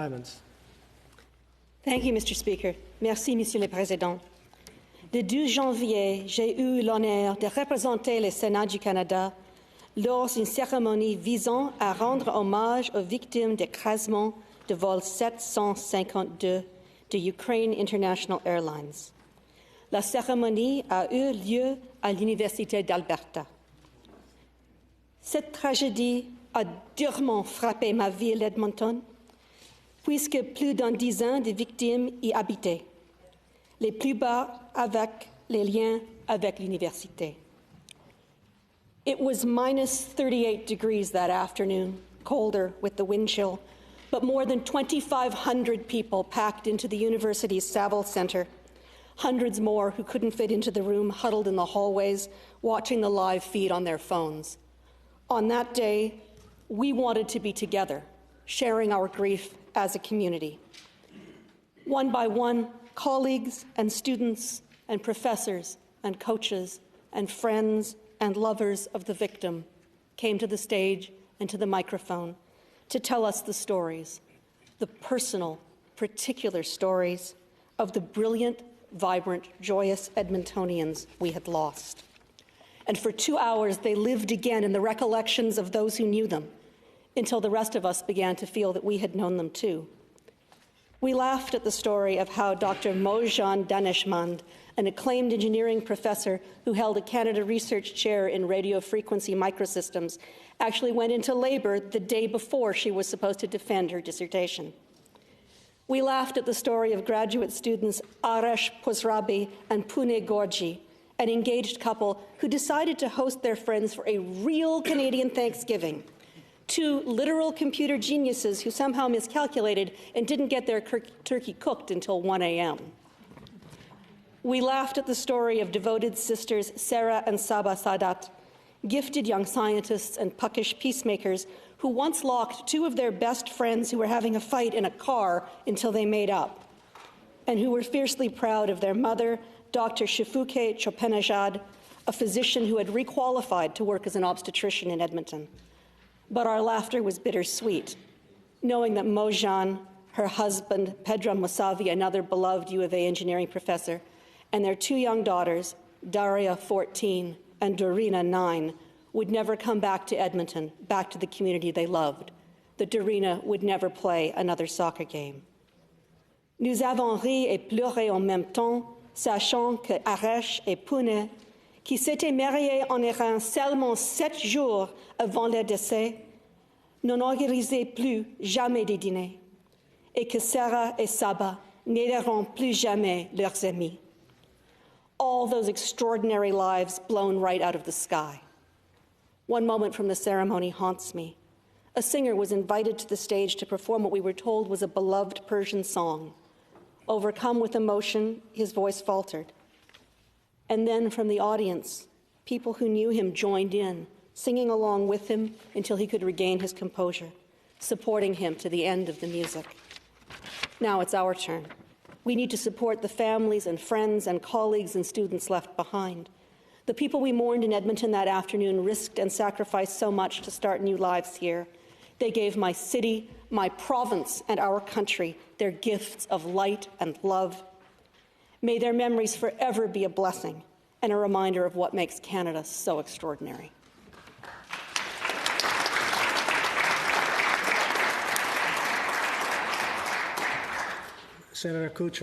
Simons. Thank you, Mr. Speaker. Merci, Monsieur le Président. Le 12 janvier, j'ai eu l'honneur de représenter le Sénat du Canada lors d'une cérémonie visant à rendre hommage aux victimes d'écrasement de vol 752 de Ukraine International Airlines. La cérémonie a eu lieu à l'Université d'Alberta. Cette tragédie a durement frappé ma ville d'Edmonton, puisque plus d'un dizaine de victimes y habitaient, les plus bas avec les liens avec l'université. It was minus 38 degrees that afternoon, colder with the wind chill, but more than 2,500 people packed into the university's Saville Centre. Hundreds more who couldn't fit into the room huddled in the hallways, watching the live feed on their phones. On that day, we wanted to be together, sharing our grief as a community. One by one, colleagues and students and professors and coaches and friends and lovers of the victim came to the stage and to the microphone to tell us the stories, the personal, particular stories of the brilliant, vibrant, joyous Edmontonians we had lost. And for 2 hours, they lived again in the recollections of those who knew them, until the rest of us began to feel that we had known them too. We laughed at the story of how Dr. Mojan Daneshmand, an acclaimed engineering professor who held a Canada Research Chair in radio frequency microsystems, actually went into labor the day before she was supposed to defend her dissertation. We laughed at the story of graduate students Arash Pozrabi and Pune Gorji, an engaged couple who decided to host their friends for a real Canadian Thanksgiving. Two literal computer geniuses who somehow miscalculated and didn't get their turkey cooked until 1 a.m. We laughed at the story of devoted sisters Sarah and Saba Sadat, gifted young scientists and puckish peacemakers who once locked two of their best friends who were having a fight in a car until they made up, and who were fiercely proud of their mother, Dr. Shifuke Chopenajad, a physician who had requalified to work as an obstetrician in Edmonton. But our laughter was bittersweet, knowing that Mojan, her husband, Pedram Mosavi, another beloved U of A engineering professor, and their two young daughters, Daria, 14, and Dorina, 9, would never come back to Edmonton, back to the community they loved. That Dorina would never play another soccer game. Nous avons ri et pleuré en même temps, sachant que Arash et Pune, qui s'étaient mariés en Iran seulement 7 jours avant leur décès, n'organisaient plus jamais de dîner, et que Sarah et Saba n'aideront plus jamais leurs amis. All those extraordinary lives blown right out of the sky. One moment from the ceremony haunts me. A singer was invited to the stage to perform what we were told was a beloved Persian song. Overcome with emotion, his voice faltered. And then from the audience, people who knew him joined in, singing along with him until he could regain his composure, supporting him to the end of the music. Now it's our turn. We need to support the families and friends and colleagues and students left behind. The people we mourned in Edmonton that afternoon risked and sacrificed so much to start new lives here. They gave my city, my province, and our country their gifts of light and love. May their memories forever be a blessing and a reminder of what makes Canada so extraordinary. Senator Kuchar.